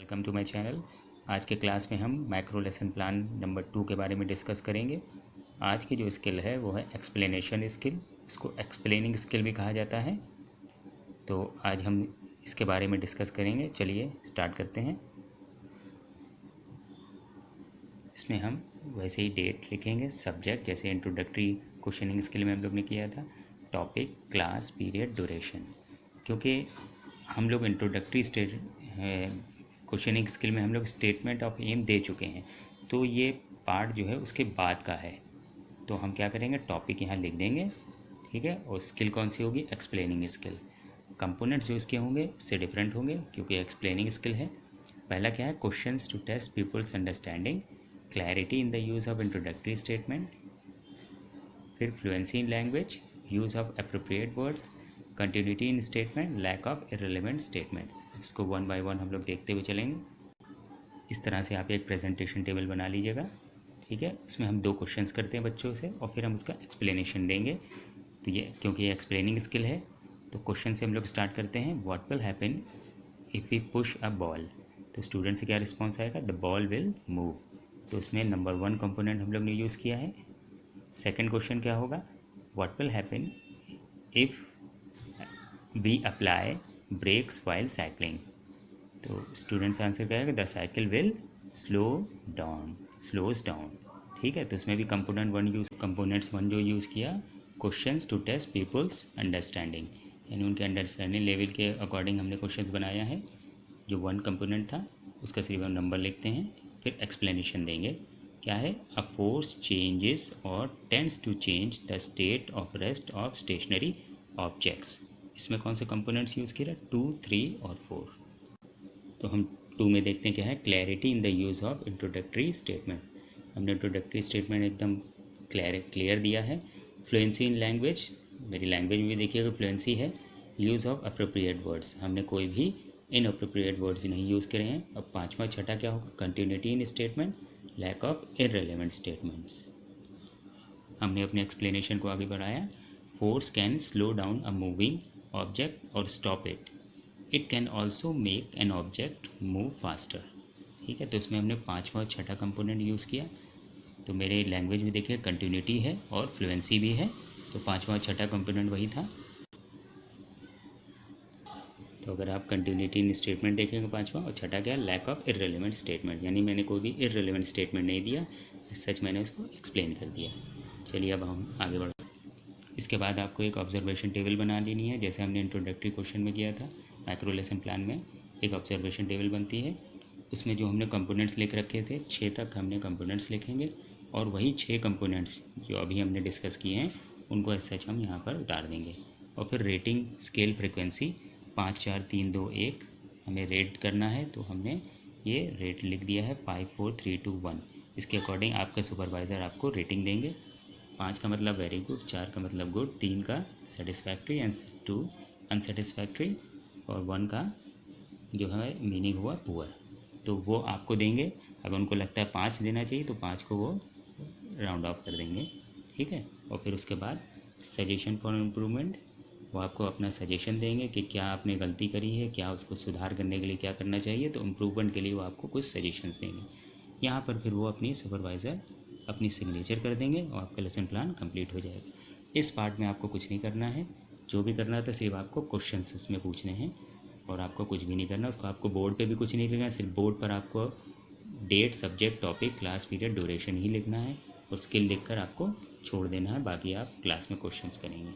Welcome to my channel. आज के class में हम माइक्रो लेसन प्लान नंबर 2 के बारे में डिस्कस करेंगे। आज की जो स्किल है वो है एक्सप्लेनेशन स्किल, इसको एक्सप्लेनिंग स्किल भी कहा जाता है। तो आज हम इसके बारे में डिस्कस करेंगे। चलिए स्टार्ट करते हैं। इसमें हम वैसे ही डेट लिखेंगे, सब्जेक्ट जैसे इंट्रोडक्टरी क्वेश्चनिंग स्किल में हम लोग ने किया था, टॉपिक, क्लास, पीरियड, ड्यूरेशन। क्योंकि हम लोग इंट्रोडक्टरी क्वेश्चनिंग स्किल में हम लोग स्टेटमेंट ऑफ एम दे चुके हैं, तो ये पार्ट जो है उसके बाद का है। तो हम क्या करेंगे, टॉपिक यहाँ लिख देंगे, ठीक है। और स्किल कौन सी होगी, एक्सप्लेनिंग स्किल। कंपोनेंट्स जो इसके होंगे उससे डिफरेंट होंगे क्योंकि एक्सप्लेनिंग स्किल है। पहला क्या है, questions to test peoples understanding, clarity in the use of introductory statement, फिर fluency in language, use of appropriate words, continuity in statement, lack of irrelevant statements. इसको वन बाय वन हम लोग देखते हुए चलेंगे। इस तरह से आप एक प्रेजेंटेशन टेबल बना लीजिएगा, ठीक है। इसमें हम 2 क्वेश्चंस करते हैं बच्चों से और फिर हम उसका एक्सप्लेनेशन देंगे। तो ये क्योंकि ये एक्सप्लेनिंग स्किल है तो क्वेश्चन से हम लोग स्टार्ट करते हैं। What will happen if we push a ball. तो स्टूडेंट से क्या रिस्पॉन्स आएगा, द बॉल विल मूव। तो इसमें नंबर 1 कंपोनेंट हम लोग ने यूज़ किया है। सेकेंड क्वेश्चन क्या होगा, what will happen if we apply brakes while cycling. तो स्टूडेंट्स आंसर क्या है, the cycle will slows down, ठीक है। तो इसमें भी कंपोनेंट्स 1 जो यूज़ किया, questions to test peoples understanding, यानी उनके अंडरस्टैंडिंग लेवल के अकॉर्डिंग हमने क्वेश्चंस बनाया है। जो 1 कंपोनेंट था उसका सिर्फ हम नंबर लिखते हैं, फिर एक्सप्लेनेशन देंगे। क्या है, अ फोर्स चेंजेस और tends to change the state of rest of stationary objects. इसमें कौन से कंपोनेंट्स यूज़ किया, 2, 3 और 4। तो हम 2 में देखते हैं क्या है, clarity in the use of introductory statement. हमने इंट्रोडक्टरी स्टेटमेंट एकदम क्लियर दिया है। फ्लुएंसी इन लैंग्वेज, मेरी लैंग्वेज में भी देखिएगा फ्लुएंसी है। यूज़ ऑफ अप्रोप्रिएट वर्ड्स, हमने कोई भी इनअप्रोप्रिएट वर्ड्स नहीं यूज़ करे हैं। अब 5वां छठा क्या होगा, continuity in statement, lack of irrelevant statements. हमने अपने एक्सप्लेनेशन को आगे बढ़ाया। Force can slow down a moving object और stop it. It can also make an object move faster, ठीक है। तो इसमें हमने 5वां और 6ठा कंपोनेंट यूज़ किया। तो मेरे लैंग्वेज में देखिए कंटिन्यूटी है और फ्लुएंसी भी है, तो 5वां और 6ठा कंपोनेंट वही था। तो अगर आप कंटिन्यूटी इन स्टेटमेंट देखेंगे 5वां, और 6ठा क्या है, लैक ऑफ इररिलेवेंट स्टेटमेंट, यानी मैंने कोई भी इररिलेवेंट स्टेटमेंट नहीं दिया, सच मैंने उसको एक्सप्लेन कर दिया। चलिए अब हम आगे बढ़ते हैं। इसके बाद आपको एक ऑब्जर्वेशन टेबल बना लेनी है, जैसे हमने इंट्रोडक्टरी क्वेश्चन में किया था। माइक्रो लेसन प्लान में एक ऑब्जर्वेशन टेबल बनती है, उसमें जो हमने कंपोनेंट्स लिख रखे थे 6 तक हमने कंपोनेंट्स लिखेंगे, और वही 6 कंपोनेंट्स जो अभी हमने डिस्कस किए हैं उनको एज सच हम यहाँ पर उतार देंगे। और फिर रेटिंग स्केल फ्रिक्वेंसी 5, 4, 3, 2, 1 हमें रेट करना है, तो हमने ये रेट लिख दिया है 5, 4, 3, 2, 1। इसके अकॉर्डिंग आपका सुपरवाइज़र आपको रेटिंग देंगे। 5 का मतलब वेरी गुड, 4 का मतलब गुड, 3 का सेटिस्फैक्ट्री एंड 2 अनसेटिस्फैक्ट्री, और 1 का जो है मीनिंग हुआ पुअर। तो वो आपको देंगे। अगर उनको लगता है 5 देना चाहिए तो 5 को वो राउंड ऑफ कर देंगे, ठीक है। और फिर उसके बाद सजेशन फॉर इम्प्रूवमेंट, वो आपको अपना सजेशन देंगे कि क्या आपने गलती करी है, क्या उसको सुधार करने के लिए क्या करना चाहिए। तो इम्प्रूवमेंट के लिए वो आपको कुछ सजेशंस देंगे। यहाँ पर फिर वो अपनी सुपरवाइज़र अपनी सिग्नेचर कर देंगे और आपका लेसन प्लान कंप्लीट हो जाएगा। इस पार्ट में आपको कुछ नहीं करना है, जो भी करना था सिर्फ आपको क्वेश्चंस उसमें पूछने हैं, और आपको कुछ भी नहीं करना। उसको आपको बोर्ड पे भी कुछ नहीं लिखना है, सिर्फ बोर्ड पर आपको date, subject, topic, class, period, duration ही लिखना है, और स्किल लिखकर आपको छोड़ देना है। बाकी आप क्लास में क्वेश्चंस करेंगे,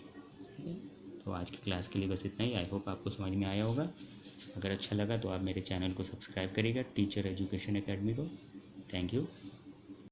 ठीक है। तो आज की क्लास के लिए बस इतना ही। आई होप आपको समझ में आया होगा। अगर अच्छा लगा तो आप मेरे चैनल को सब्सक्राइब करिएगा, टीचर एजुकेशन एकेडमी को। Thank you.